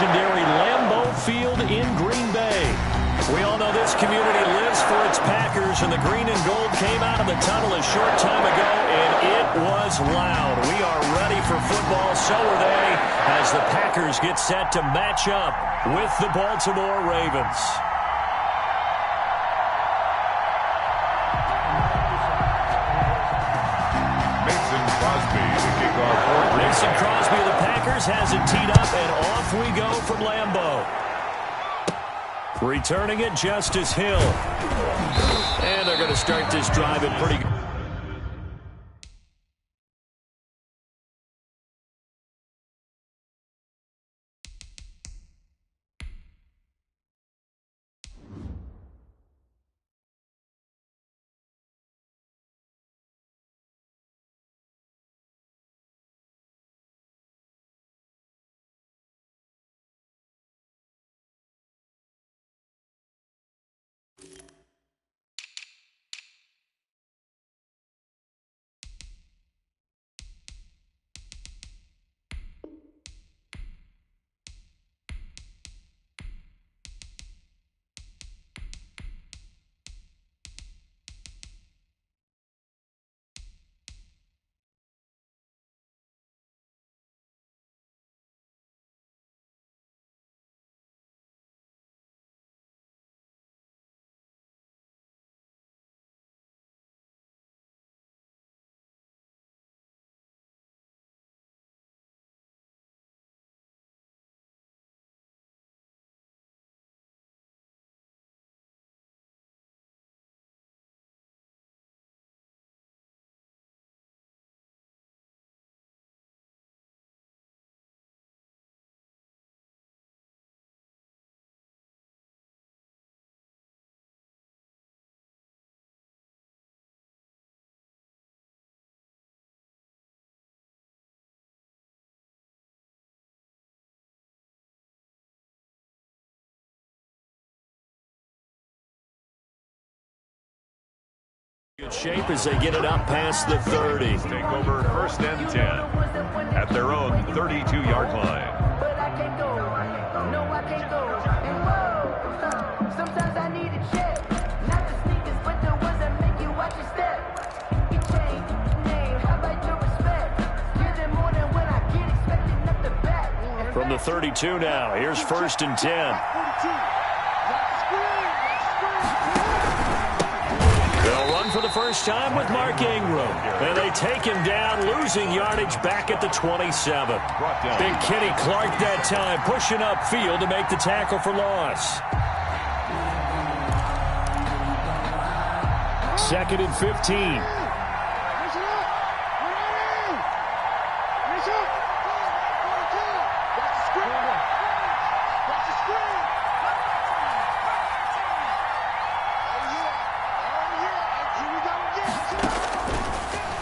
legendary Lambeau Field in Green Bay. We all know this community lives for its Packers, and the green and gold came out of the tunnel a short time ago, and it was loud. We are ready for football, so are they, as the Packers get set to match up with the Baltimore Ravens. Mason Crosby of the Packers has it teed up, and off we go from Lambeau. Returning it, Justice Hill. And they're going to start this drive at pretty good. Good shape as they get it up past the 30. Take over 1st and 10 at their own 32-yard line. Sometimes I need a check, not the sneakers, but the ones that make you watch your step. You change name, how about your respect? Give them more than when I get expecting up the back. From the 32 now, here's 1st and 10. For the first time with Mark Ingram. And they take him down, losing yardage back at the 27. Big Kenny Clark that time, pushing upfield to make the tackle for loss. 2nd and 15.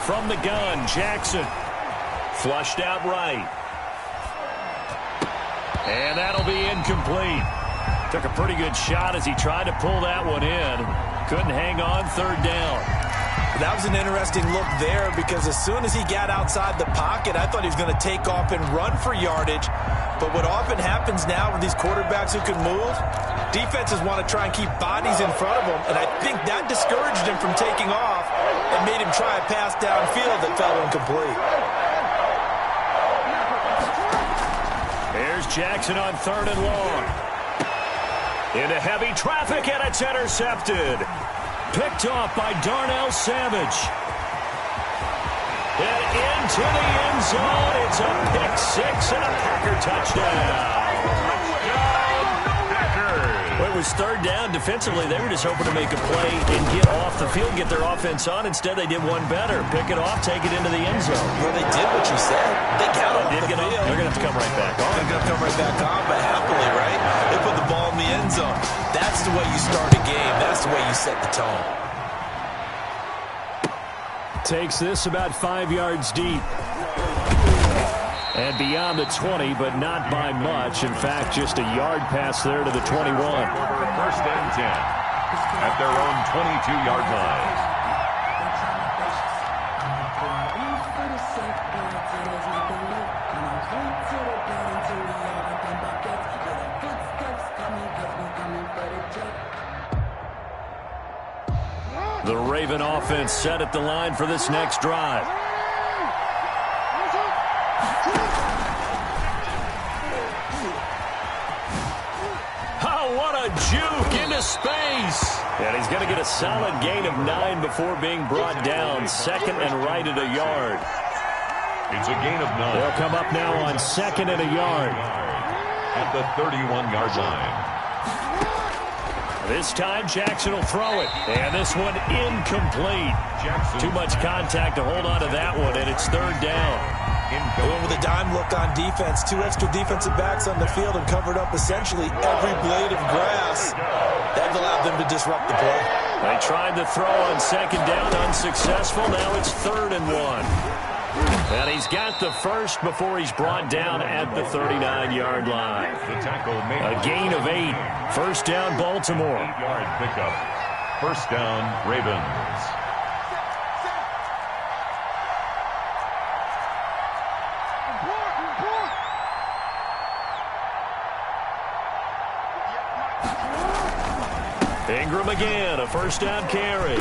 From the gun, Jackson. Flushed out right. And that'll be incomplete. Took a pretty good shot as he tried to pull that one in. Couldn't hang on, 3rd down. That was an interesting look there because as soon as he got outside the pocket, I thought he was going to take off and run for yardage. But what often happens now with these quarterbacks who can move, defenses want to try and keep bodies in front of them, and I think that discouraged him from taking off and made him try a pass downfield that fell incomplete. There's Jackson on 3rd and long. Into heavy traffic, and it's intercepted. Picked off by Darnell Savage. And into the end zone. It's a pick 6 and a Packer touchdown. Well, it was 3rd down. Defensively, they were just hoping to make a play and get off the field, get their offense on. Instead, they did one better. Pick it off, take it into the end zone. Well, they did what you said. They got off the field. They're going to have to come right back on. They're going to come right back on, but happily, right? They put the ball in the end zone. That's the way you start a game. That's the way you set the tone. Takes this about 5 yards deep. And beyond the 20, but not by much. In fact, just a yard pass there to the 21. 1st and 10 at their own 22-yard line. The Raven offense set at the line for this next drive. Oh, what a juke into space. And he's going to get a solid gain of 9 before being brought down. Second and right at a yard. It's a gain of 9. They'll come up now on second and a yard. At the 31-yard line. This time, Jackson will throw it. And this one incomplete. Too much contact to hold on to that one, and it's third down. Going with a dime look on defense. 2 extra defensive backs on the field and covered up essentially every blade of grass. That allowed them to disrupt the play. They tried to throw on second down, unsuccessful. Now it's third and 1. And he's got the first before he's brought down at the 39-yard line. A gain of 8. First down, Baltimore. 8-yard pickup. First down, Ravens. Ingram again, a first down carry.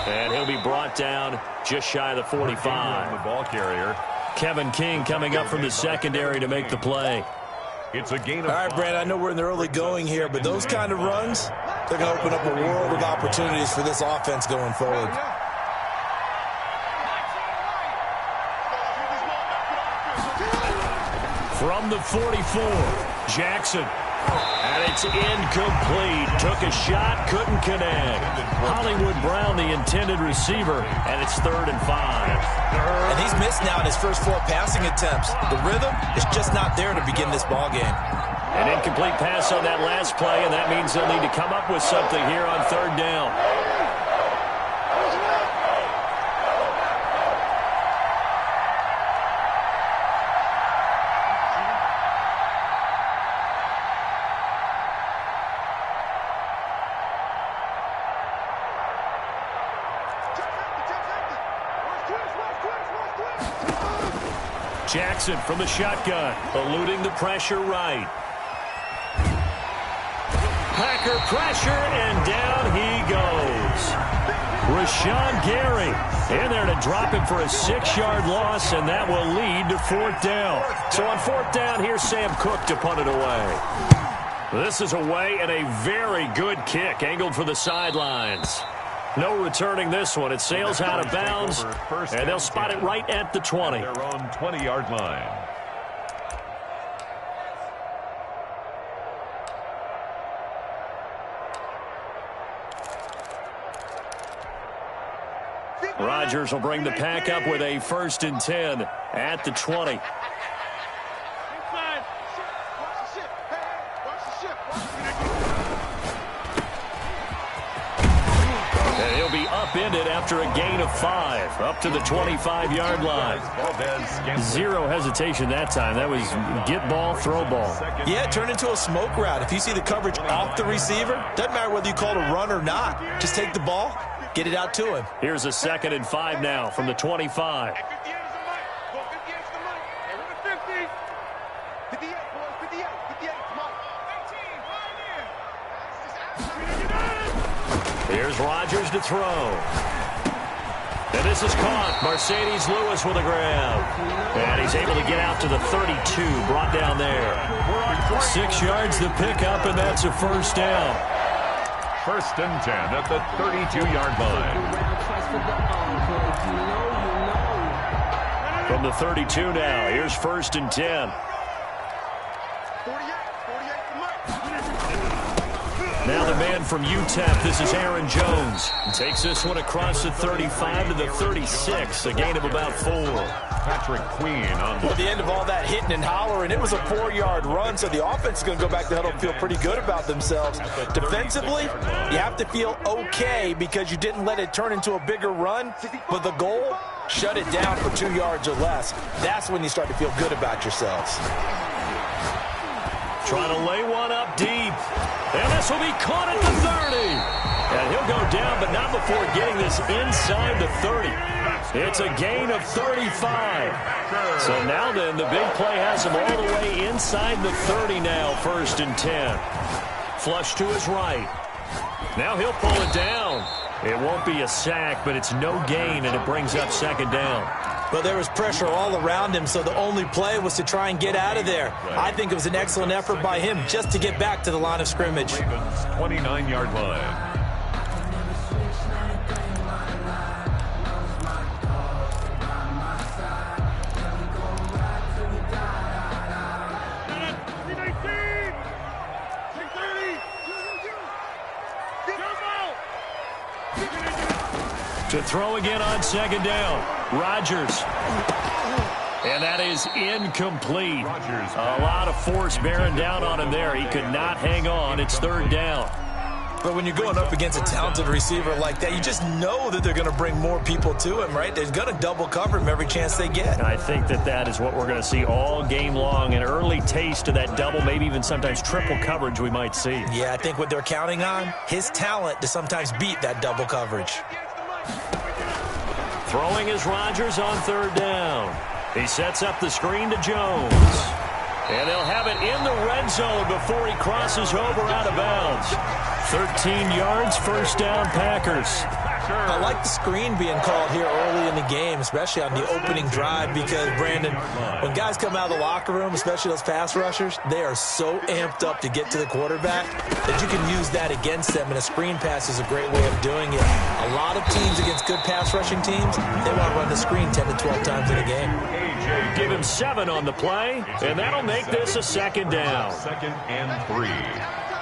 And he'll be brought down just shy of the 45. The ball carrier. Kevin King coming up from the secondary to make the play. It's a gain of All right, Brad, I know we're in the early going here, but those kind of runs, they're going to open up a world of opportunities for this offense going forward. From the 44, Jackson. And it's incomplete. Took a shot, couldn't connect. Hollywood Brown, the intended receiver, and it's third and 5. And he's missed now in his first 4 passing attempts. The rhythm is just not there to begin this ball game. An incomplete pass on that last play, and that means they'll need to come up with something here on third down. Jackson from the shotgun, eluding the pressure right. Packer pressure, and down he goes. Rashawn Gary in there to drop him for a 6-yard loss, and that will lead to fourth down. So on fourth down, here's Sam Cook to punt it away. This is away, and a very good kick angled for the sidelines. No returning this one. It sails out of bounds, and they'll spot it right at the 20. Their own 20-yard line. Rodgers will bring the pack up with a first and 10 at the 20. And he'll be upended after a gain of 5, up to the 25-yard line. Zero hesitation that time. That was get ball, throw ball. Yeah, it turned into a smoke route. If you see the coverage off the receiver, doesn't matter whether you call it a run or not. Just take the ball, get it out to him. Here's a 2nd and 5 now from the 25. Here's Rodgers to throw. And this is caught. Mercedes Lewis with a grab. And he's able to get out to the 32, brought down there. 6 yards to pick up, and that's a first down. First and 10 at the 32-yard line. From the 32 now, here's first and 10. Now the man from UTEP, this is Aaron Jones. Takes this one across the 35 to the 36, a gain of about 4. Patrick Queen on Well, the end of all that hitting and hollering, it was a 4-yard run, so the offense is going to go back to huddle and feel pretty good about themselves. Defensively, you have to feel okay because you didn't let it turn into a bigger run, but the goal, shut it down for 2 yards or less. That's when you start to feel good about yourselves. Trying to lay one up deep. And this will be caught at the 30. And he'll go down, but not before getting this inside the 30. It's a gain of 35. So now then, the big play has him all the way inside the 30 now, first and 10. Flush to his right. Now he'll pull it down. It won't be a sack, but it's no gain, and it brings up second down. Well, there was pressure all around him, so the only play was to try and get out of there. I think it was an excellent effort by him just to get back to the line of scrimmage. 29-yard line. To throw again on second down. Rodgers. And that is incomplete. A lot of force bearing down on him there. He could not hang on. It's third down. But when you're going up against a talented receiver like that, you just know that they're going to bring more people to him, right? They're going to double cover him every chance they get. I think that is what we're going to see all game long. An early taste of that double, maybe even sometimes triple coverage we might see. Yeah, I think what they're counting on, his talent to sometimes beat that double coverage. Throwing is Rodgers on third down. He sets up the screen to Jones. And they'll have it in the red zone before he crosses over out of bounds. 13 yards, first down, Packers. I like the screen being called here early in the game, especially on the opening drive, because, Brandon, when guys come out of the locker room, especially those pass rushers, they are so amped up to get to the quarterback that you can use that against them, and a screen pass is a great way of doing it. A lot of teams against good pass rushing teams, they want to run the screen 10 to 12 times in a game. Give him 7 on the play, and that'll make this a second down. Second and 3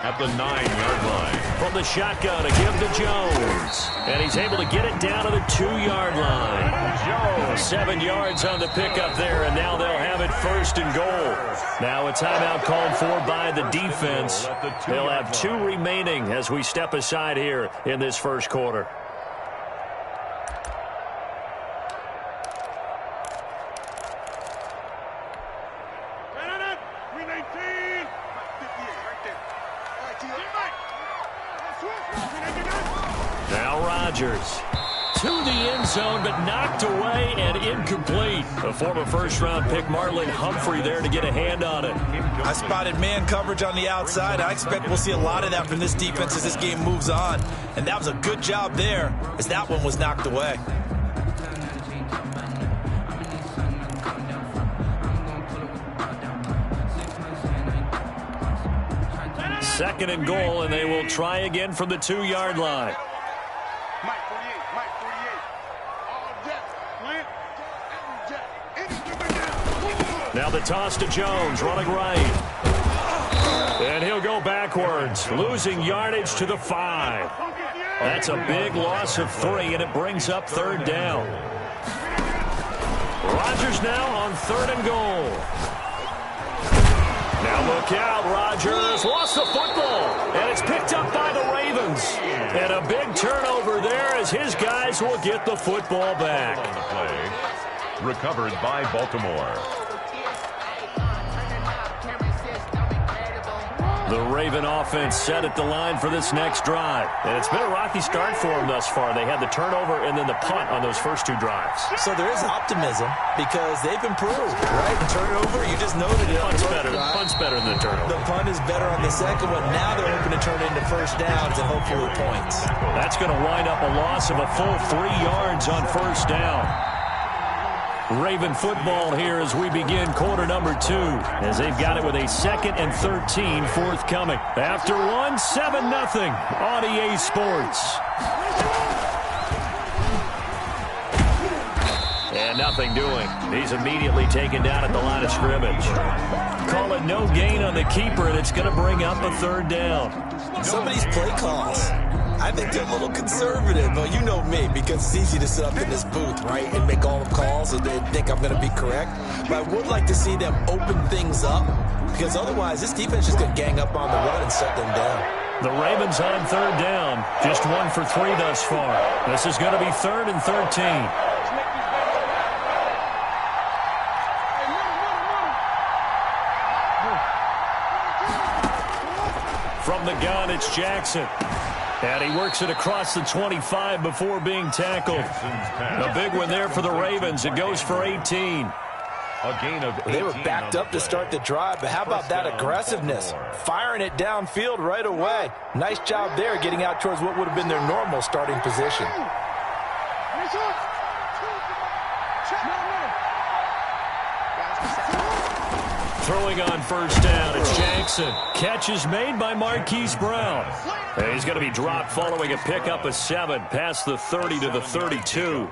at the 9-yard line. From the shotgun, a give to Jones. And he's able to get it down to the 2-yard line. Jones, 7 yards on the pickup there, and now they'll have it first and goal. Now a timeout called for by the defense. They'll have 2 remaining as we step aside here in this first quarter. Now Rodgers to the end zone, but knocked away and incomplete. A former first-round pick, Marlon Humphrey, there to get a hand on it. I spotted man coverage on the outside. I expect we'll see a lot of that from this defense as this game moves on. And that was a good job there as that one was knocked away. Second and goal, and they will try again from the 2-yard line. Now the toss to Jones, running right. And he'll go backwards, losing yardage to the 5. That's a big loss of 3, and it brings up third down. Rodgers now on third and goal. Now look out, Rodgers lost the football, and it's picked up by the Ravens. And a big turnover there as his guys will get the football back. On the play, recovered by Baltimore. The Raven offense set at the line for this next drive. And it's been a rocky start for them thus far. They had the turnover and then the punt on those first 2 drives. So there is optimism because they've improved, right? The turnover, you just noted it. Punt's better than the turnover. The punt is better on the second one. Now they're hoping to turn it into first downs and hopefully points. That's going to wind up a loss of a full 3 yards on first down. Raven football here as we begin quarter number 2, as they've got it with a 2nd and 13 forthcoming. After 1, 7-0 on EA Sports. And nothing doing. He's immediately taken down at the line of scrimmage. Call it no gain on the keeper, and it's going to bring up a third down. Some of these play calls, I think they're a little conservative, but you know me, because it's easy to sit up in this booth, right, and make all the calls and they think I'm going to be correct. But I would like to see them open things up, because otherwise this defense is going to gang up on the run and shut them down. The Ravens on third down, just 1 for 3 thus far. This is going to be 3rd and 13. From the gun, it's Jackson. And he works it across the 25 before being tackled. A big one there for the Ravens. It goes for 18. A gain of 18. They were backed up to start the drive, but how about that aggressiveness? Firing it downfield right away. Nice job there getting out towards what would have been their normal starting position. Throwing on first down, it's Jackson. Catch is made by Marquise Brown. And he's going to be dropped following a pickup of 7 past the 30 to the 32.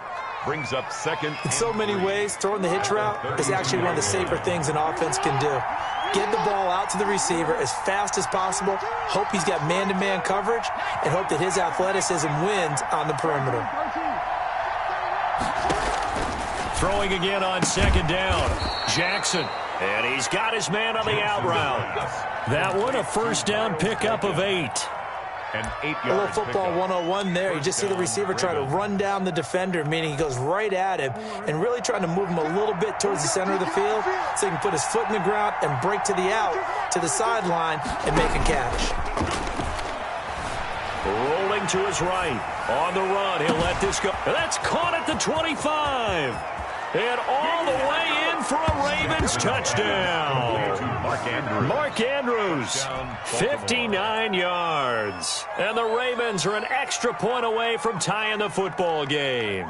Brings up second. In so many ways, throwing the hitch route is actually one of the safer things an offense can do. Get the ball out to the receiver as fast as possible, hope he's got man-to-man coverage, and hope that his athleticism wins on the perimeter. Throwing again on second down, Jackson. And he's got his man on the out route. That one, a first down pickup of 8. An 8-yard A little football 101 there. You just see the receiver try to run down the defender, meaning he goes right at him and really trying to move him a little bit towards the center of the field so he can put his foot in the ground and break to the out, to the sideline, and make a catch. Rolling to his right. On the run, he'll let this go. That's caught at the 25. And all the way in for a Ravens touchdown. Mark Andrews, 59 yards. And the Ravens are an extra point away from tying the football game.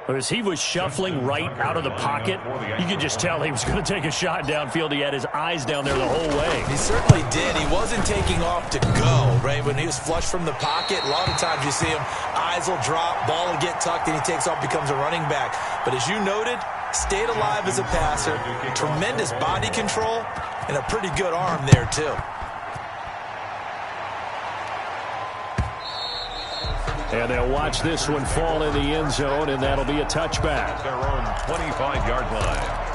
As he was shuffling right out of the pocket, you could just tell he was going to take a shot downfield. He had his eyes down there the whole way. He certainly did. He wasn't taking off to go, right? When he was flushed from the pocket, a lot of times you see him, eyes will drop, ball will get tucked, and he takes off, becomes a running back. But as you noted, stayed alive as a passer, tremendous body control, and a pretty good arm there, too. And they'll watch this one fall in the end zone, and that'll be a touchback. Their own 25-yard line.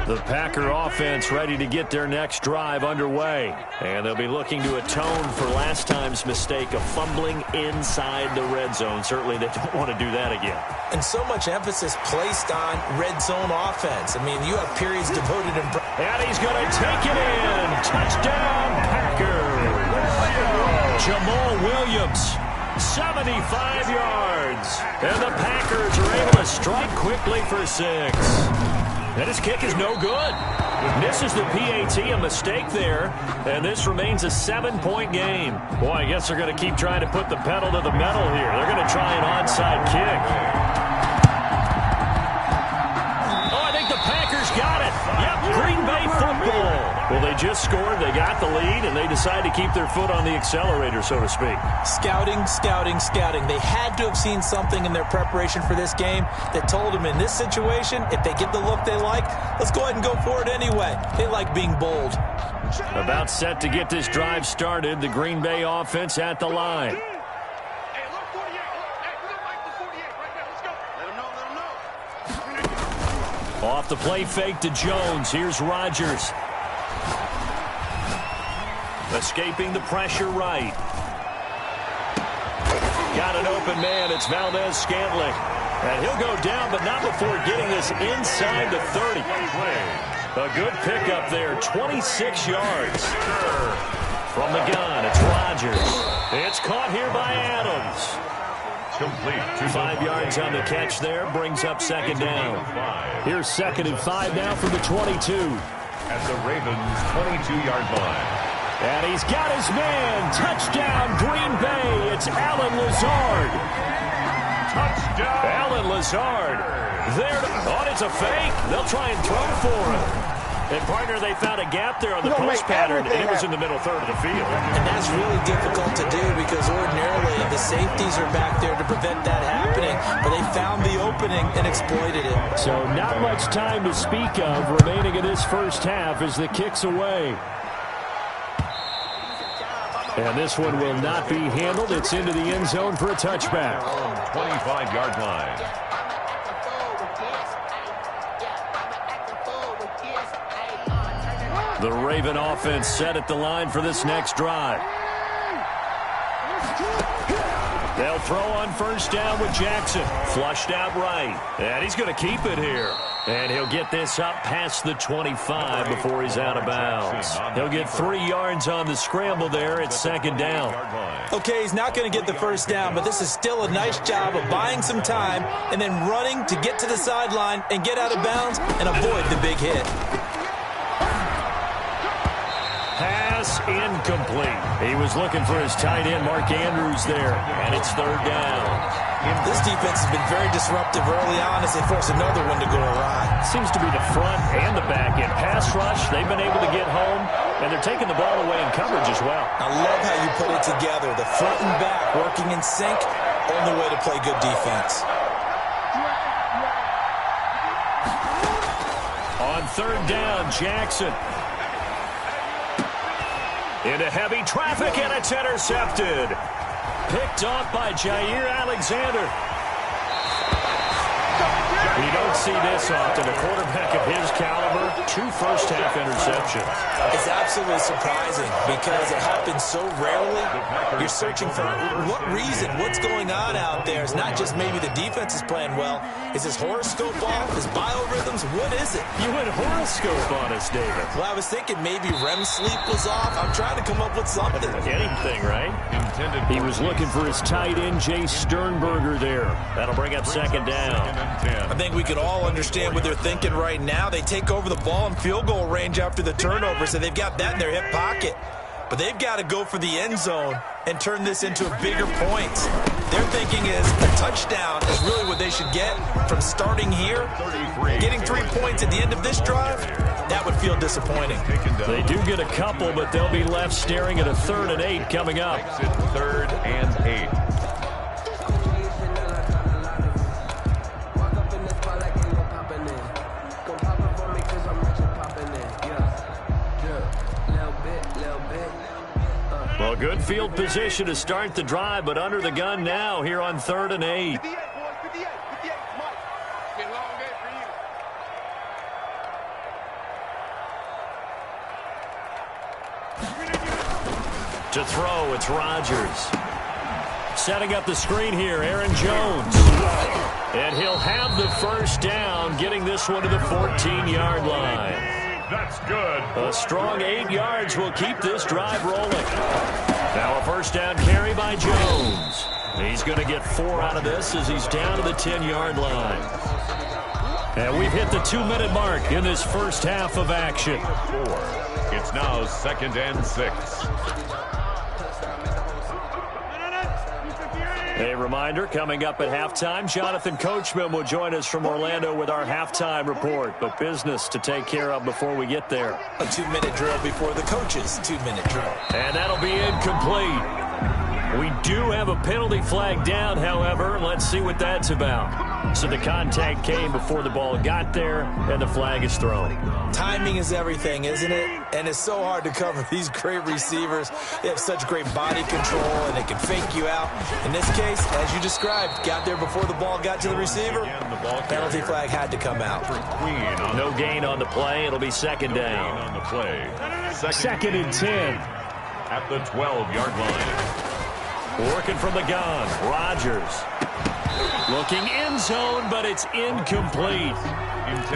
The Packer offense ready to get their next drive underway. And they'll be looking to atone for last time's mistake of fumbling inside the red zone. Certainly they don't want to do that again. And so much emphasis placed on red zone offense. I mean, you have periods devoted in... And he's going to take it in. Touchdown, Packers. Jamal Williams, 75 yards. And the Packers are able to strike quickly for 6. And his kick is no good. Misses the PAT, a mistake there. And this remains a 7-point game. Boy, I guess they're going to keep trying to put the pedal to the metal here. They're going to try an onside kick. Oh, I think the Packers got it. Yep, Green Bay football. Well, they just scored, they got the lead, and they decide to keep their foot on the accelerator, so to speak. Scouting, scouting, scouting. They had to have seen something in their preparation for this game that told them in this situation, if they get the look they like, let's go ahead and go for it anyway. They like being bold. About set to get this drive started, the Green Bay offense at the line. Off the play fake to Jones. Here's Rodgers. Escaping the pressure right. Got an open man. It's Valdez-Scantling. And he'll go down, but not before getting this inside the 30. A good pickup there. 26 yards. From the gun, it's Rodgers. It's caught here by Adams. Complete. 5 yards on the catch there. Brings up second down. Here's 2nd and 5 now from the 22. At the Ravens' 22-yard line. And he's got his man. Touchdown, Green Bay. It's Allen Lazard. Touchdown. Allen Lazard. There. Oh, it's a fake. They'll try and throw for him. And, partner, they found a gap there on the post pattern, and it was in the middle third of the field. And that's really difficult to do because ordinarily the safeties are back there to prevent that happening, but they found the opening and exploited it. So not much time to speak of remaining in this first half as the kick's away. And this one will not be handled. It's into the end zone for a touchback. 25-yard line. The Raven offense set at the line for this next drive. They'll throw on first down with Jackson. Flushed out right. And he's going to keep it here. And he'll get this up past the 25 before he's out of bounds. He'll get 3 yards on the scramble there at second down. Okay, he's not going to get the first down, but this is still a nice job of buying some time and then running to get to the sideline and get out of bounds and avoid the big hit. Pass incomplete. He was looking for his tight end, Mark Andrews, there, and it's third down. This defense has been very disruptive early on as they force another one to go awry. Seems to be the front and the back end. Pass rush, they've been able to get home, and they're taking the ball away in coverage as well. I love how you put it together. The front and back working in sync, only way to play good defense. On third down, Jackson. Into heavy traffic, and it's intercepted. Picked off by Jair Alexander. You don't see this often. A quarterback of his caliber, 2 first-half interceptions. It's absolutely surprising because it happens so rarely. You're searching for what reason, what's going on out there. It's not just maybe the defense is playing well. Is his horoscope off? His biorhythms? What is it? You went horoscope on us, David. Well, I was thinking maybe REM sleep was off. I'm trying to come up with something. Anything, right? He was looking for his tight end, Jay Sternberger, there. That'll bring up second down. I think we can all understand what they're thinking right now. They take over the ball in field goal range after the turnover, so they've got that in their hip pocket. But they've got to go for the end zone and turn this into a bigger point. Their thinking is a touchdown is really what they should get from starting here. Getting 3 points at the end of this drive, that would feel disappointing. They do get a couple, but they'll be left staring at a 3rd and 8 coming up. 3rd and 8. Well, good field position to start the drive, but under the gun now here on 3rd and 8. To throw, it's Rodgers. Setting up the screen here, Aaron Jones. And he'll have the first down, getting this one to the 14-yard line. That's good. A strong 8 yards will keep this drive rolling. Now a first down carry by Jones. He's going to get 4 out of this as he's down to the 10-yard line. And we've hit the 2-minute mark in this first half of action. 4. It's now 2nd and 6. A reminder, coming up at halftime, Jonathan Coachman will join us from Orlando with our halftime report. But business to take care of before we get there. A 2-minute drill before the coach's 2-minute drill. And that'll be incomplete. We do have a penalty flag down, however. Let's see what that's about. So the contact came before the ball got there, and the flag is thrown. Timing is everything, isn't it? And it's so hard to cover these great receivers. They have such great body control, and they can fake you out. In this case, as you described, got there before the ball got to the receiver. Penalty flag had to come out. No gain on the play. It'll be second down. On the play. Second and 10. At the 12-yard line. Working from the gun, Rodgers. Looking end zone, but it's incomplete.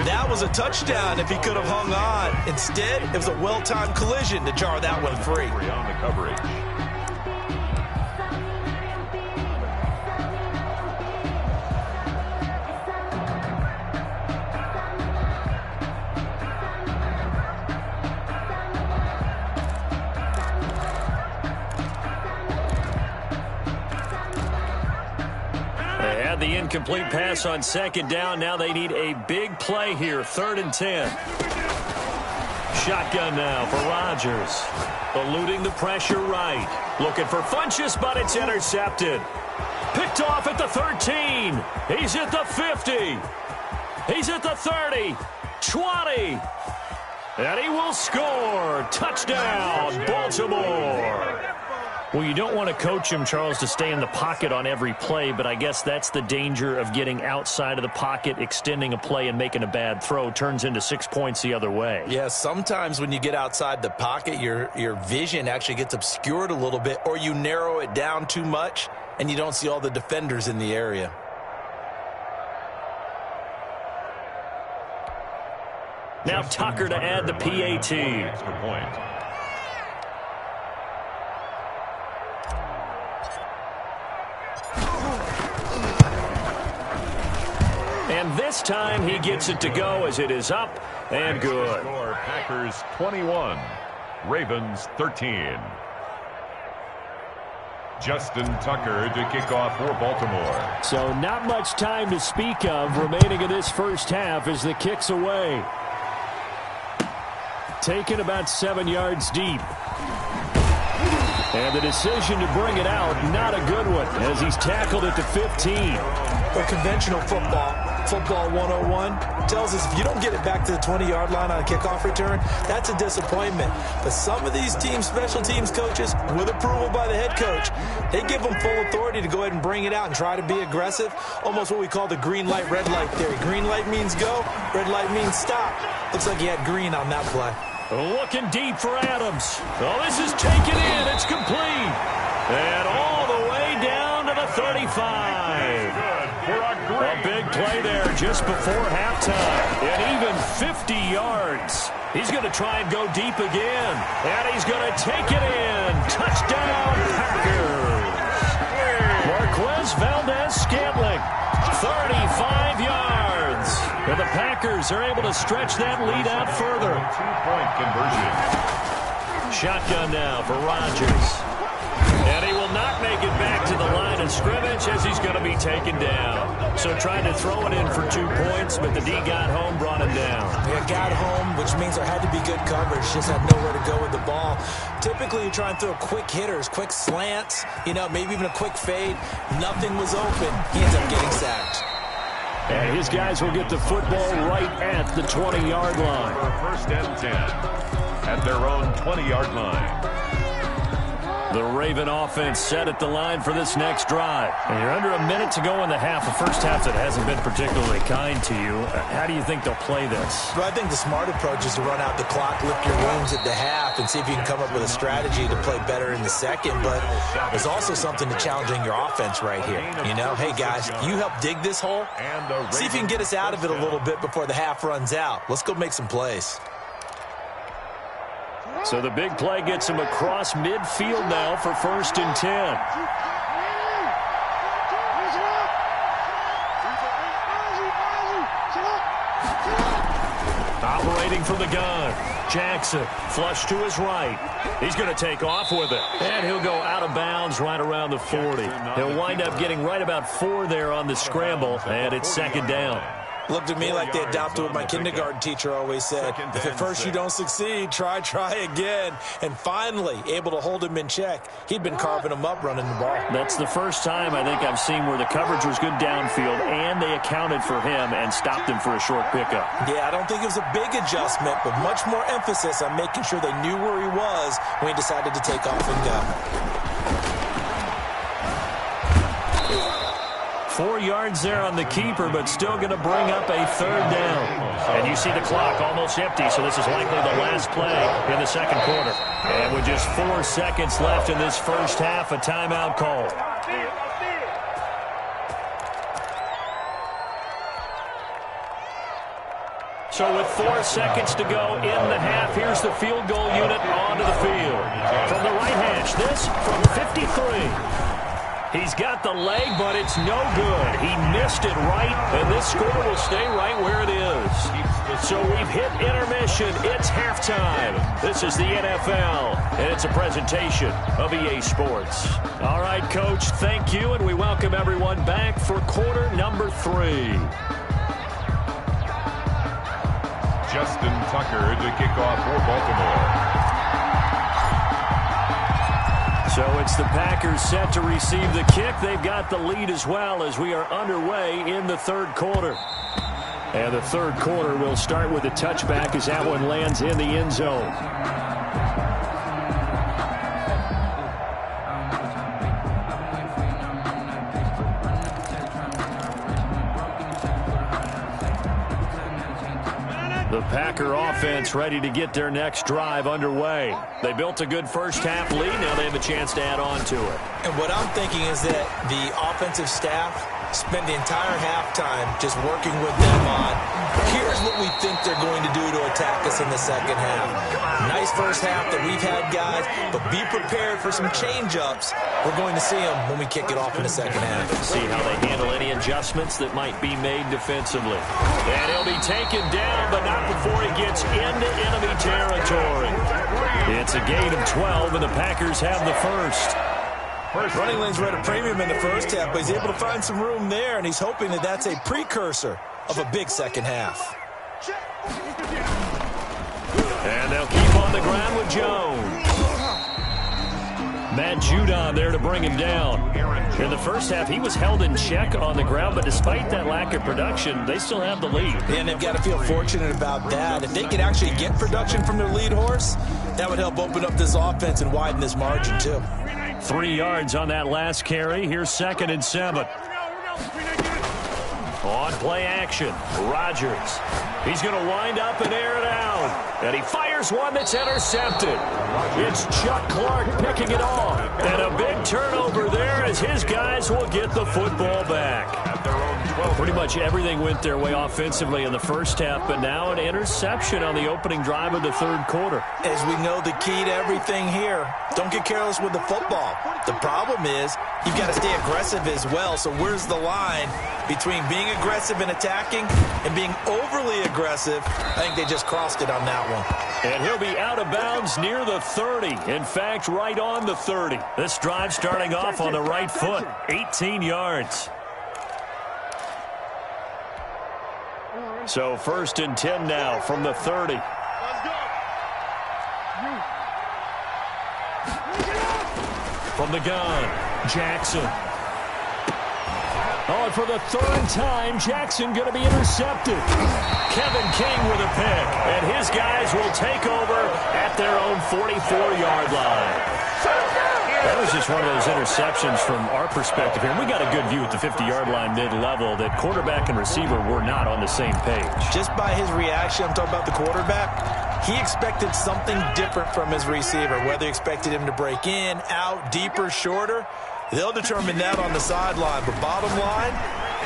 That was a touchdown if he could have hung on. Instead, it was a well-timed collision to jar that one free. On the coverage. The incomplete pass on second down. Now they need a big play here. 3rd and 10. Shotgun now for Rodgers. Eluding the pressure right. Looking for Funchess, but it's intercepted. Picked off at the 13. He's at the 50. He's at the 30. 20. And he will score. Touchdown, Baltimore. Well, you don't want to coach him, Charles, to stay in the pocket on every play, but I guess that's the danger of getting outside of the pocket, extending a play, and making a bad throw. Turns into 6 points the other way. Yeah, sometimes when you get outside the pocket, your vision actually gets obscured a little bit, or you narrow it down too much, and you don't see all the defenders in the area. Now Tucker to add the PAT. Extra point. And this time he gets it to go as it is up and good. Score, Packers 21, Ravens 13. Justin Tucker to kick off for Baltimore. So not much time to speak of remaining in this first half as the kick's away. Taken about 7 yards deep. And the decision to bring it out, not a good one, as he's tackled at the 15. Well, conventional football 101 tells us if you don't get it back to the 20-yard line on a kickoff return, that's a disappointment. But some of these special teams coaches, with approval by the head coach, they give them full authority to go ahead and bring it out and try to be aggressive. Almost what we call the green light, red light theory. Green light means go, red light means stop. Looks like he had green on that play. Looking deep for Adams. Oh, this is taken in. It's complete. And all the way down to the 35. A big play there just before halftime. And even 50 yards. He's going to try and go deep again. And he's going to take it in. Touchdown, Packers. Marquez Valdez-Scantling, 35 yards. And the Packers are able to stretch that lead out further. Two-point conversion. Shotgun now for Rodgers. And he will not make it back to the line of scrimmage as he's going to be taken down. So trying to throw it in for 2 points, but the D got home, brought him down. Yeah, got home, which means there had to be good coverage. Just had nowhere to go with the ball. Typically, you try and throw quick hitters, quick slants, maybe even a quick fade. Nothing was open. He ends up getting sacked. And his guys will get the football right at the 20-yard line. First and 10 at their own 20-yard line. The Raven offense set at the line for this next drive. And you're under a minute to go in the half, a first half that hasn't been particularly kind to you. How do you think they'll play this? Well, I think the smart approach is to run out the clock, lick your wounds at the half, and see if you can come up with a strategy to play better in the second. But there's also something to challenging your offense right here. Hey, guys, you help dig this hole. See if you can get us out of it a little bit before the half runs out. Let's go make some plays. So the big play gets him across midfield now for 1st and 10. Operating from the gun. Jackson, flush to his right. He's going to take off with it. And he'll go out of bounds right around the 40. He'll wind up getting right about 4 there on the scramble, and it's 2nd down. Looked at me like they adopted what my kindergarten teacher always said. If at first you don't succeed, try again. And finally, able to hold him in check. He'd been carving him up running the ball. That's the first time I think I've seen where the coverage was good downfield, and they accounted for him and stopped him for a short pickup. Yeah, I don't think it was a big adjustment, but much more emphasis on making sure they knew where he was when he decided to take off and go. 4 yards there on the keeper, but still going to bring up a 3rd down. And you see the clock almost empty, so this is likely the last play in the second quarter. And with just 4 seconds left in this first half, a timeout call. So with 4 seconds to go in the half, here's the field goal unit onto the field. From the right hash, this from 53. He's got the leg, but it's no good. He missed it right, and this score will stay right where it is. So we've hit intermission. It's halftime. This is the NFL, and it's a presentation of EA Sports. All right, Coach, thank you, and we welcome everyone back for quarter number 3. Justin Tucker to kick off for Baltimore. So it's the Packers set to receive the kick. They've got the lead as well as we are underway in the 3rd quarter. And the 3rd quarter will start with a touchback as that one lands in the end zone. The Packer offense ready to get their next drive underway. They built a good first-half lead. Now they have a chance to add on to it. And what I'm thinking is that the offensive staff spent the entire halftime just working with them on, here's what we think they're going to do to attack us in the second half. Nice first half that we've had, guys, but be prepared for some change-ups. We're going to see them when we kick it off in the second half. See how they handle any adjustments that might be made defensively. And he'll be taken down, but not before he gets into enemy territory. It's a gain of 12, and the Packers have the first. Running lanes were at a premium in the first half, but he's able to find some room there, and he's hoping that that's a precursor of a big second half. And they'll keep on the ground with Jones. Matt Judon there to bring him down. In the first half, he was held in check on the ground, but despite that lack of production, they still have the lead. And they've got to feel fortunate about that. If they could actually get production from their lead horse, that would help open up this offense and widen this margin, too. 3 yards on that last carry. Here's 2nd and 7. On play action, Rodgers. He's going to wind up and air it out. And he fires one that's intercepted. It's Chuck Clark picking it off. And a big turnover there as his guys will get the football back. Pretty much everything went their way offensively in the first half, but now an interception on the opening drive of the third quarter. As we know, the key to everything here, don't get careless with the football. The problem is you've got to stay aggressive as well. So where's the line between being aggressive and attacking and being overly aggressive? I think they just crossed it on that one. And he'll be out of bounds near the 30. In fact, right on the 30. This drive starting off on the right foot. 18 yards. So 1st and 10 now from the 30. From the gun, Jackson. Oh, and for the 3rd time, Jackson going to be intercepted. Kevin King with a pick, and his guys will take over at their own 44-yard line. That was just one of those interceptions from our perspective here. And we got a good view at the 50-yard line mid-level that quarterback and receiver were not on the same page. Just by his reaction, I'm talking about the quarterback, he expected something different from his receiver, whether he expected him to break in, out, deeper, shorter. They'll determine that on the sideline. But bottom line,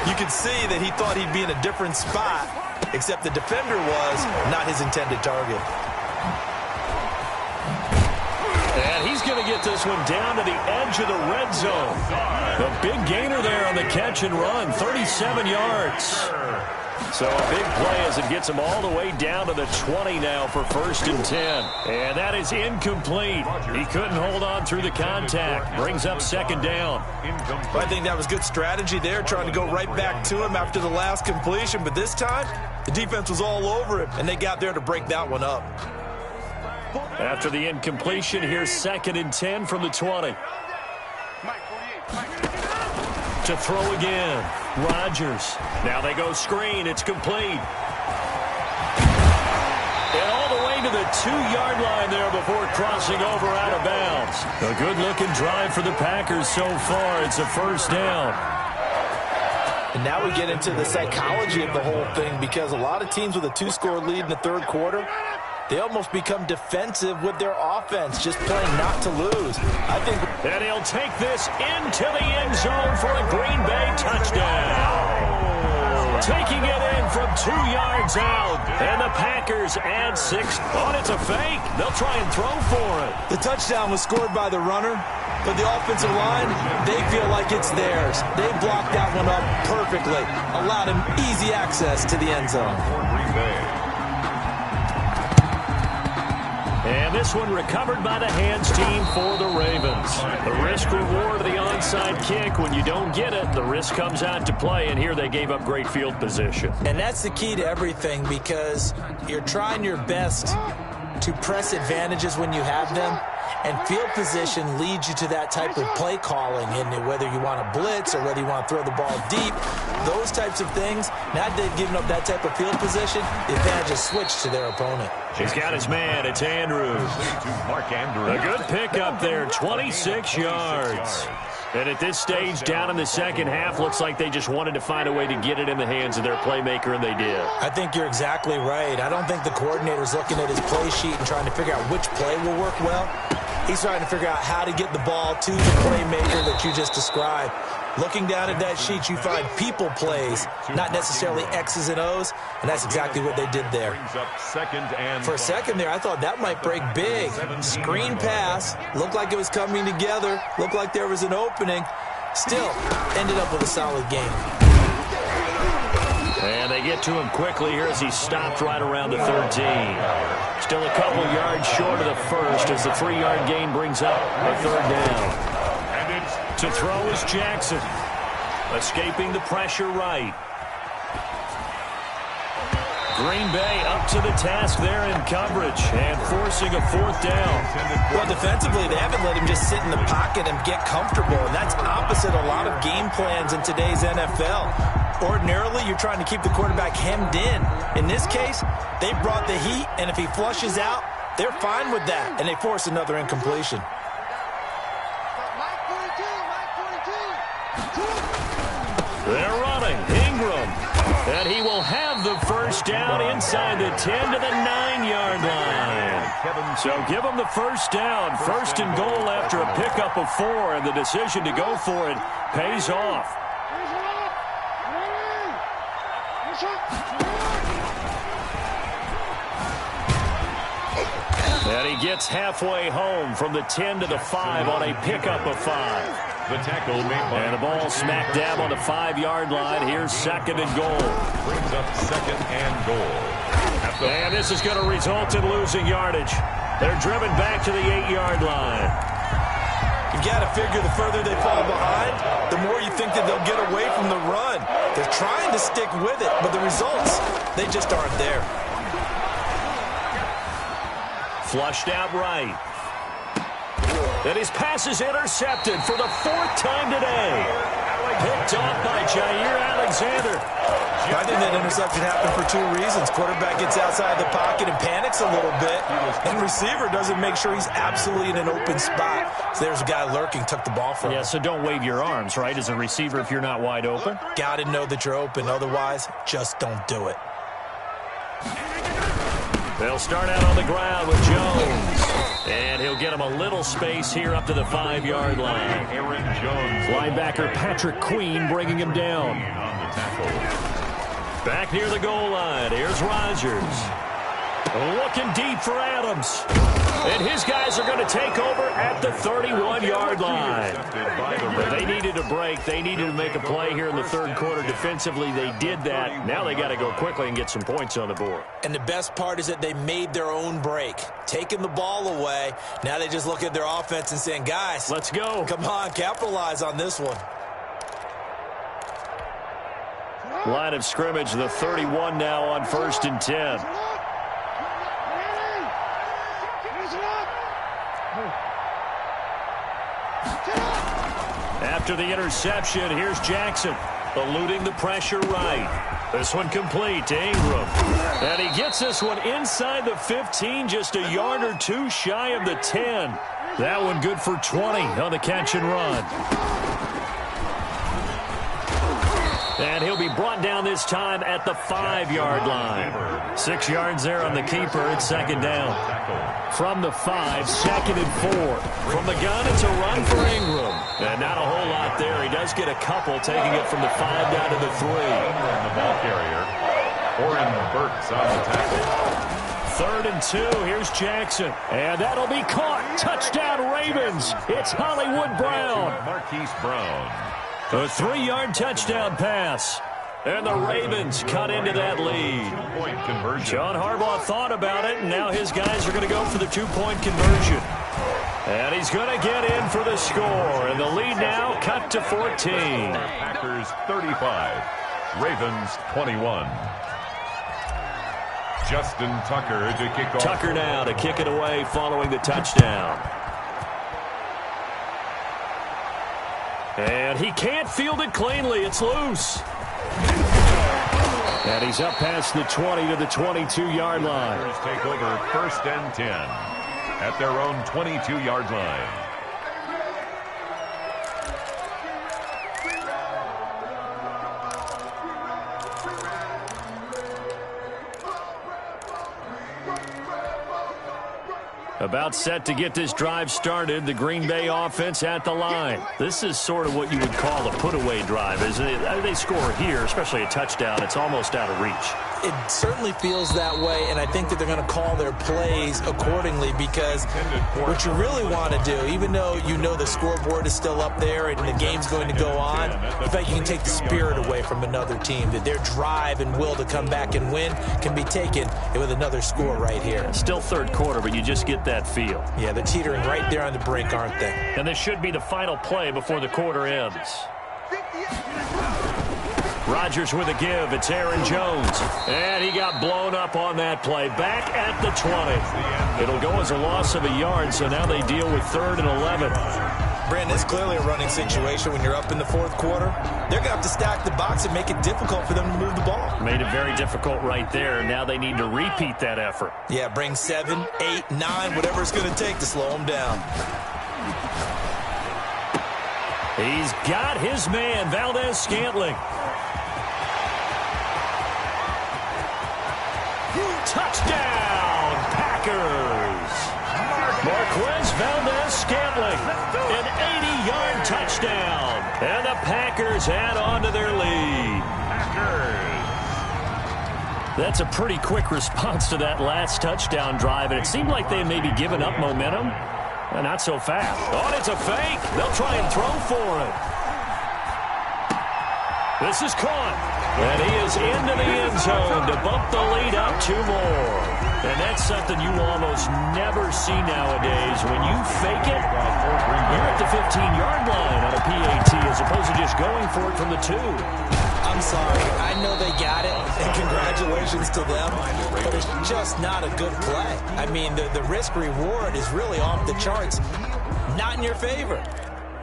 you could see that he thought he'd be in a different spot, except the defender was not his intended target. And he's going to get this one down to the edge of the red zone. A big gainer there on the catch and run, 37 yards. So a big play as it gets him all the way down to the 20 now for 1st and 10. And that is incomplete. He couldn't hold on through the contact. Brings up 2nd down. I think that was good strategy there, trying to go right back to him after the last completion. But this time, the defense was all over him, and they got there to break that one up. After the incompletion, here's 2nd and 10 from the 20. To throw again, Rodgers. Now they go screen. It's complete. And all the way to the 2-yard line there before crossing over out of bounds. A good-looking drive for the Packers so far. It's a 1st down. And now we get into the psychology of the whole thing, because a lot of teams with a 2-score lead in the third quarter, they almost become defensive with their offense, just playing not to lose. I think. And he'll take this into the end zone for a Green Bay touchdown. Taking it in from 2 yards out. And the Packers add 6. Oh, it's a fake. They'll try and throw for it. The touchdown was scored by the runner, but the offensive line, they feel like it's theirs. They blocked that one up perfectly, allowed him easy access to the end zone. And this one recovered by the hands team for the Ravens. The risk reward of the onside kick. When you don't get it, the risk comes out to play, and here they gave up great field position. And that's the key to everything, because you're trying your best to press advantages when you have them, and field position leads you to that type of play calling, and whether you want to blitz or whether you want to throw the ball deep, those types of things. Now that they've given up that type of field position, the advantage is switched to their opponent. He's got his man. It's Andrews. A good pickup there, 26 yards. And at this stage, down in the second half, looks like they just wanted to find a way to get it in the hands of their playmaker, and they did. I think you're exactly right. I don't think the coordinator's looking at his play sheet and trying to figure out which play will work well. He's trying to figure out how to get the ball to the playmaker that you just described. Looking down at that sheet, you find people plays, not necessarily X's and O's, and that's exactly what they did there. For a second there, I thought that might break big. Screen pass, looked like it was coming together, looked like there was an opening. Still, ended up with a solid game. And they get to him quickly here as he stopped right around the 13. Still a couple yards short of the first as the 3-yard gain brings up a third down. To throw is Jackson, escaping the pressure right. Green Bay up to the task there in coverage and forcing a fourth down. Well, defensively, they haven't let him just sit in the pocket and get comfortable, and that's opposite a lot of game plans in today's NFL. Ordinarily, you're trying to keep the quarterback hemmed in. In this case, they brought the heat, and if he flushes out, they're fine with that, and they force another incompletion. They're running. Ingram. And he will have the first down inside the 10 to the 9-yard line. So give him the first down. First and goal after a pickup of 4, and the decision to go for it pays off. And he gets halfway home from the 10 to the 5 on a pickup of 5. The tackle made by and the ball smack dab on the 5-yard line. Here's second and goal. Brings up second and goal. And this is going to result in losing yardage. They're driven back to the 8-yard line. You've got to figure the further they fall behind, the more you think that they'll get away from the run. They're trying to stick with it, but the results, they just aren't there. Flushed out right. And his pass is intercepted for the 4th time today. Picked off by Jair Alexander. I think that interception happened for 2 reasons. Quarterback gets outside the pocket and panics a little bit, and receiver doesn't make sure he's absolutely in an open spot. So there's a guy lurking, took the ball from him. Yeah, so don't wave your arms, right, as a receiver if you're not wide open. Got to know that you're open. Otherwise, just don't do it. They'll start out on the ground with Jones. And he'll get him a little space here up to the 5-yard line. Aaron Jones. Linebacker Patrick Queen bringing him down. Back near the goal line. Here's Rodgers. Looking deep for Adams. And his guys are going to take over at the 31-yard line. They needed a break. They needed to make a play here in the third quarter. Defensively, they did that. Now they got to go quickly and get some points on the board. And the best part is that they made their own break. Taking the ball away. Now they just look at their offense and saying, guys, let's go. Come on, capitalize on this one. Line of scrimmage, the 31 now on 1st and 10. After the interception, here's Jackson, eluding the pressure right. This one complete to Ingram. And he gets this one inside the 15, just a yard or 2 shy of the 10. That one good for 20 on the catch and run. And he'll be brought down this time at the 5-yard line. 6 yards there on the keeper. It's second down. From the 5, second and 4. From the gun, it's a run for Ingram. And not a whole lot there. He does get a couple, taking it from the 5 down to the 3. And the ball carrier, Oren Burks on the tackle. 3rd and 2. Here's Jackson. And that'll be caught. Touchdown, Ravens. It's Hollywood Brown. Marquise Brown. A 3-yard touchdown pass. And the Ravens cut into that lead. Two-point conversion. John Harbaugh thought about it, and now his guys are going to go for the 2-point conversion. And he's going to get in for the score. And the lead now cut to 14. Packers 35, Ravens 21. Justin Tucker to kick off. Tucker now to kick it away following the touchdown. And he can't field it cleanly. It's loose. And he's up past the 20 to the 22-yard line. Packers take over 1st and 10 at their own 22-yard line. About set to get this drive started, the Green Bay offense at the line. This is sort of what you would call a put-away drive, isn't it? They score here, especially a touchdown. It's almost out of reach. It certainly feels that way, and I think that they're going to call their plays accordingly because what you really want to do, even though you know the scoreboard is still up there and the game's going to go on, in fact, you can take the spirit away from another team, that their drive and will to come back and win can be taken with another score right here. Still third quarter, but you just get that feel. Yeah, they're teetering right there on the brink, aren't they? And this should be the final play before the quarter ends. Rodgers with a give. It's Aaron Jones. And he got blown up on that play. Back at the 20. It'll go as a loss of a yard, so now they deal with 3rd and 11. Brandon, it's clearly a running situation when you're up in the 4th quarter. They're going to have to stack the box and make it difficult for them to move the ball. Made it very difficult right there. Now they need to repeat that effort. Yeah, bring 7, 8, 9, whatever it's going to take to slow them down. He's got his man, Valdez-Scantling. Touchdown, Packers! Marquez Valdez-Scantling, an 80-yard touchdown. And the Packers add on to their lead. That's a pretty quick response to that last touchdown drive, and it seemed like they had maybe given up momentum. Not so fast. Oh, it's a fake. They'll try and throw for it. This is caught. And he is into the end zone to bump the lead up 2 more. And that's something you almost never see nowadays. When you fake it, you're at the 15-yard line on a PAT as opposed to just going for it from the 2. I'm sorry. I know they got it, and congratulations to them, but it's just not a good play. I mean, the risk-reward is really off the charts. Not in your favor.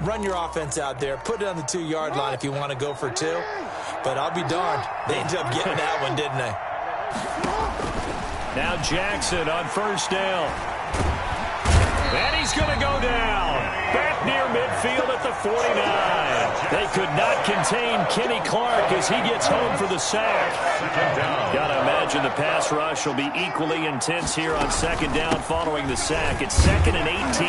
Run your offense out there. Put it on the 2-yard line if you want to go for 2. But I'll be darned. They ended up getting that one, didn't they? Now Jackson on 1st down. And he's going to go down. Back near midfield at the 49. They could not contain Kenny Clark as he gets home for the sack. Got to imagine the pass rush will be equally intense here on 2nd down following the sack. It's 2nd and 18.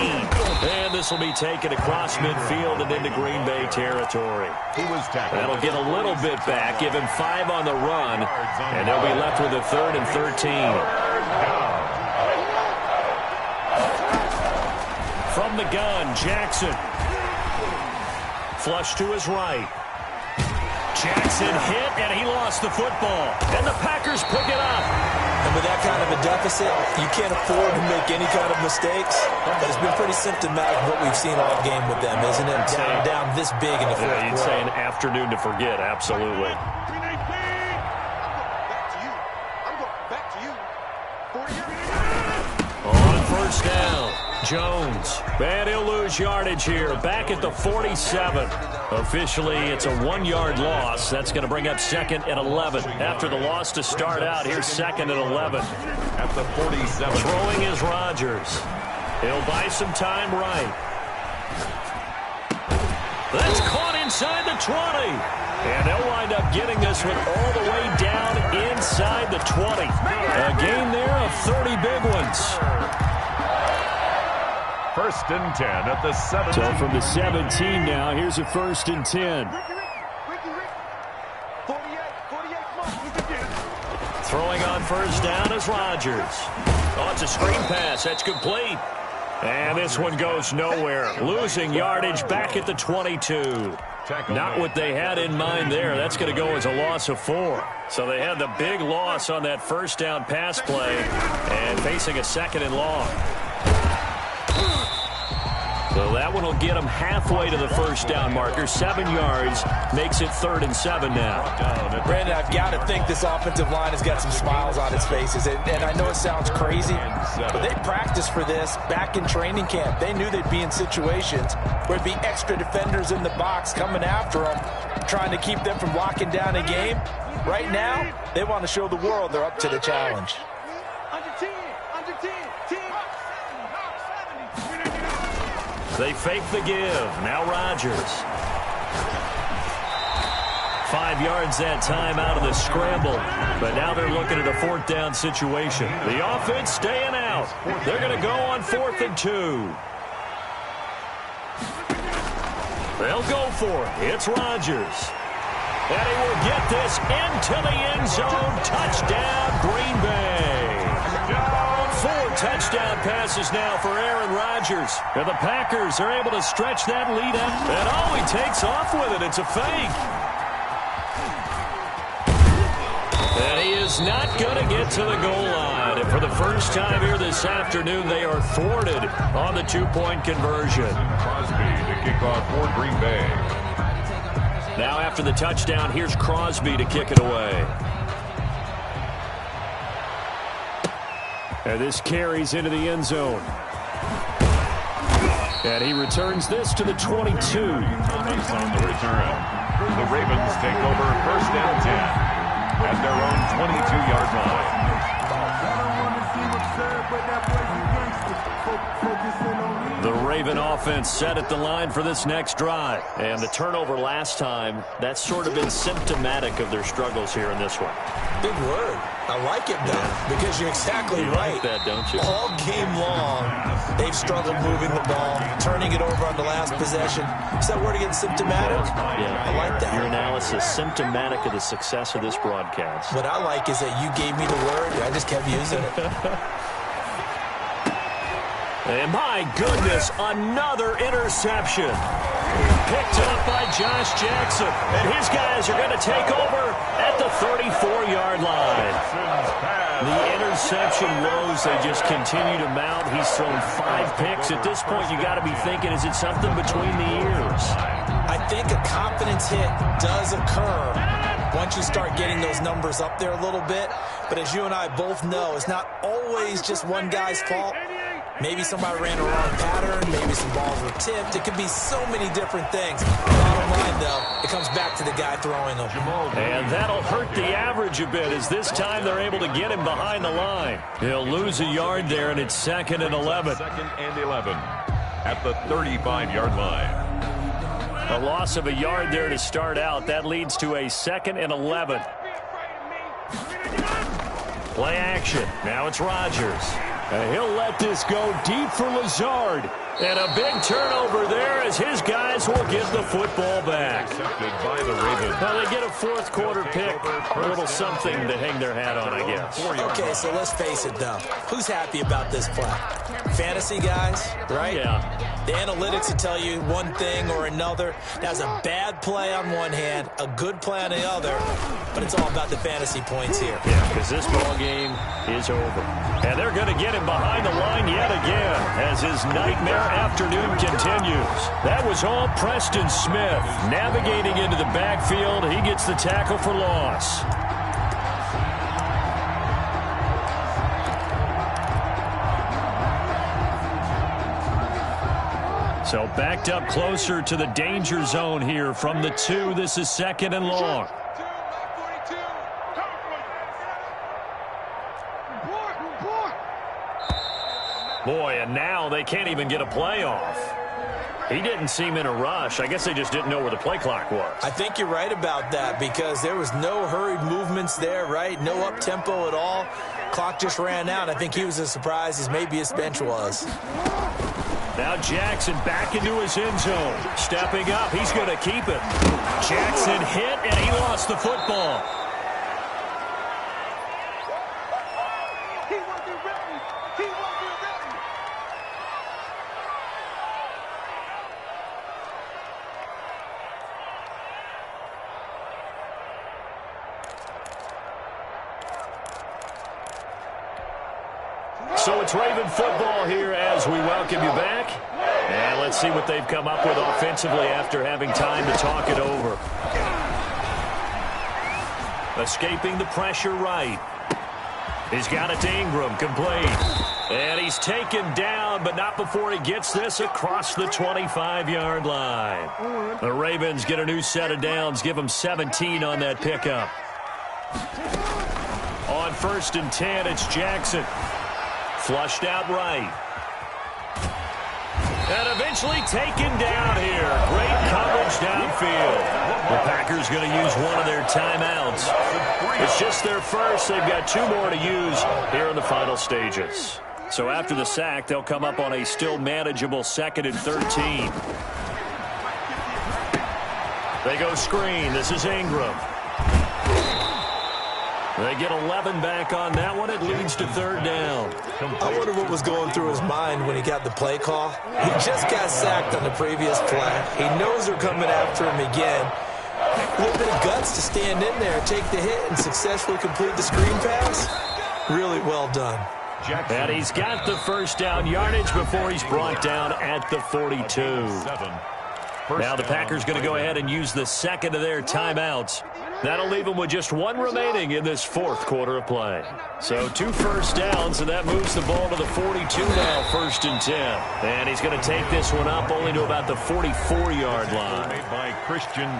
And this will be taken across midfield and into Green Bay territory. That'll get a little bit back, give him 5 on the run, and they'll be left with a 3rd and 13. From the gun, Jackson. Flush to his right. Jackson hit, and he lost the football. And the Packers pick it up. And with that kind of a deficit, you can't afford to make any kind of mistakes. But it's been pretty symptomatic of what we've seen all game with them, isn't it? Down this big in the 4th quarter. You'd say an afternoon to forget, absolutely. On 1st down. Jones, and he'll lose yardage here, back at the 47. Officially, it's a 1-yard loss. That's going to bring up 2nd and 11. After the loss to start out, here's 2nd and 11. At the 47. Throwing is Rodgers. He'll buy some time right. That's caught inside the 20. And they'll wind up getting this one all the way down inside the 20. A gain there of 30 big ones. 1st and 10 at the 17. So from the 17 now, here's a 1st and 10. Throwing on 1st down is Rodgers. Oh, it's a screen pass. That's complete. And this one goes nowhere. Losing yardage back at the 22. Not what they had in mind there. That's going to go as a loss of 4. So they had the big loss on that 1st down pass play and facing a 2nd and long. So that one will get them halfway to the 1st down marker. 7 yards makes it 3rd and 7 now. Brandon, I've got to think this offensive line has got some smiles on its faces. And I know it sounds crazy, but they practiced for this back in training camp. They knew they'd be in situations where it'd be extra defenders in the box coming after them, trying to keep them from locking down a game. Right now, they want to show the world they're up to the challenge. They fake the give. Now Rodgers. 5 yards that time out of the scramble. But now they're looking at a 4th down situation. The offense staying at out. They're going to go on 4th and 2. They'll go for it. It's Rodgers. And he will get this into the end zone. Touchdown, Green Bay. 4 touchdown passes now for Aaron Rodgers. And the Packers are able to stretch that lead out. And he takes off with it. It's a fake. And he is not going to get to the goal line. And for the first time here this afternoon, they are thwarted on the 2-point conversion. Crosby to kick off for Green Bay. Now after the touchdown, here's Crosby to kick it away. And this carries into the end zone. And he returns this to the 22. Thomas on the return. The Ravens take over 1st and 10 at their own 22-yard line. The Raven offense set at the line for this next drive. And the turnover last time, that's sort of been symptomatic of their struggles here in this one. Big word. I like it, though, because you're exactly right. Like that, don't you? All game long, they've struggled moving the ball, turning it over on the last possession. Is that word again, symptomatic? Yeah. I like that. Your analysis, symptomatic of the success of this broadcast. What I like is that you gave me the word, I just kept using it. And my goodness, another interception. Picked up by Josh Jackson. And his guys are going to take over at the 34-yard line. The interception woes, they just continue to mount. He's thrown 5 picks. At this point, you got to be thinking, is it something between the ears? I think a confidence hit does occur once you start getting those numbers up there a little bit. But as you and I both know, it's not always just one guy's fault. Maybe somebody ran a wrong pattern. Maybe some balls were tipped. It could be so many different things. Bottom line, though, it comes back to the guy throwing them. And that'll hurt the average a bit as this time they're able to get him behind the line. He'll lose a yard there, and it's 2nd and 11. 2nd and 11 at the 35-yard line. A loss of a yard there to start out. That leads to a 2nd and 11. Play action. Now it's Rodgers. And he'll let this go deep for Lazard. And a big turnover there as his guys will get the football back. Accepted by the Ravens. Now they get a 4th quarter pick. A little something to hang their hat on, I guess. Okay, so let's face it, though. Who's happy about this play? Fantasy guys, right? Yeah. The analytics will tell you one thing or another. That's a bad play on one hand, a good play on the other, but it's all about the fantasy points here. Yeah, because this ball game is over. And they're going to get him behind the line yet again as his nightmare afternoon continues. That was all Preston Smith. Navigating into the backfield, he gets the tackle for loss. So backed up closer to the danger zone here from the 2. This is 2nd and long. Boy, and now they can't even get a play off. He didn't seem in a rush. I guess they just didn't know where the play clock was. I think you're right about that because there was no hurried movements there, right? No up-tempo at all. Clock just ran out. I think he was as surprised as maybe his bench was. Now Jackson back into his end zone. Stepping up, he's going to keep it. Jackson hit, and he lost the football. So it's Raven football here as we welcome you back. And let's see what they've come up with offensively after having time to talk it over. Escaping the pressure right. He's got it to Ingram, complete. And he's taken down, but not before he gets this across the 25-yard line. The Ravens get a new set of downs, give them 17 on that pickup. On 1st and 10, it's Jackson. Flushed out right. And eventually taken down here. Great coverage downfield. The Packers going to use one of their timeouts. It's just their first. They've got 2 more to use here in the final stages. So after the sack, they'll come up on a still manageable 2nd and 13. They go screen. This is Ingram. They get 11 back on that one. It leads to 3rd down. I wonder what was going through his mind when he got the play call. He just got sacked on the previous play. He knows they're coming after him again. A little bit of guts to stand in there, take the hit, and successfully complete the screen pass. Really well done. And he's got the 1st down yardage before he's brought down at the 42. Now the Packers going to go ahead and use the 2nd of their timeouts. That'll leave them with just 1 remaining in this 4th quarter of play. So 2 first downs, and that moves the ball to the 42 now, 1st and 10. And he's going to take this one up only to about the 44-yard line.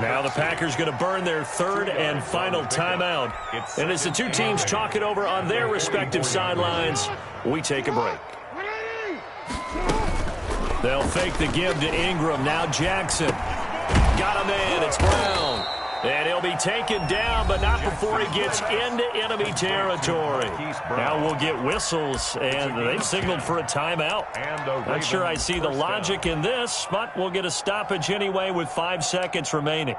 Now the Packers going to burn their 3rd and final timeout. And as the two teams talk it over on their respective sidelines, we take a break. They'll fake the give to Ingram. Now Jackson. Got a man. It's Brown. And he'll be taken down, but not before he gets into enemy territory. Now we'll get whistles, and they've signaled for a timeout. Not sure I see the logic in this, but we'll get a stoppage anyway with 5 seconds remaining.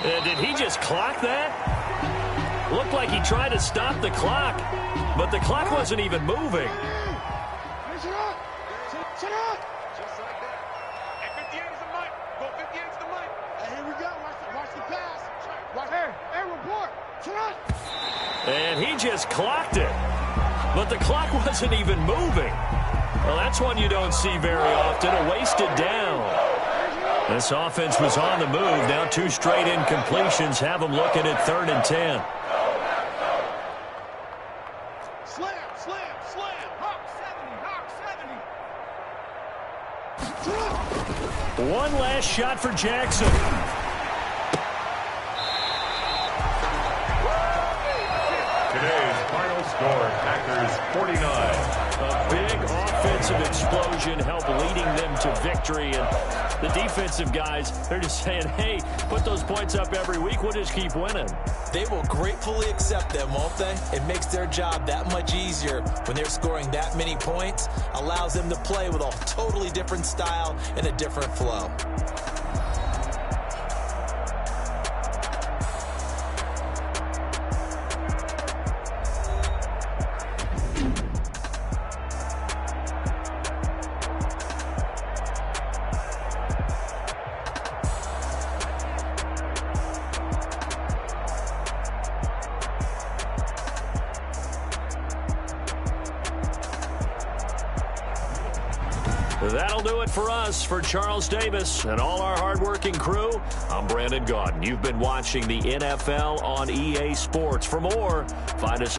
Did he just clock that? Looked like he tried to stop the clock, but the clock wasn't even moving. Shut up! Just like that. Hey, 58 is the mic. Go 58 is the mic. Hey, here we go. Watch the pass. Watch. Hey, report. Shut up! And he just clocked it. But the clock wasn't even moving. Well, that's one you don't see very often. A wasted down. This offense was on the move. Now 2 straight incompletions have them looking at 3rd and 10. Slam. Hawk 70. One last shot for Jackson. Today's final score, Packers 49. A big offensive explosion helped leading them to victory. And the defensive guys, they're just saying, hey, put those points up every week. We'll just keep winning. They will gratefully accept them, won't they? It makes their job that much easier when they're scoring that many points. Allows them to play with a totally different style and a different flow. That'll do it for us. For Charles Davis and all our hardworking crew, I'm Brandon Gaudin. You've been watching the NFL on EA Sports. For more, find us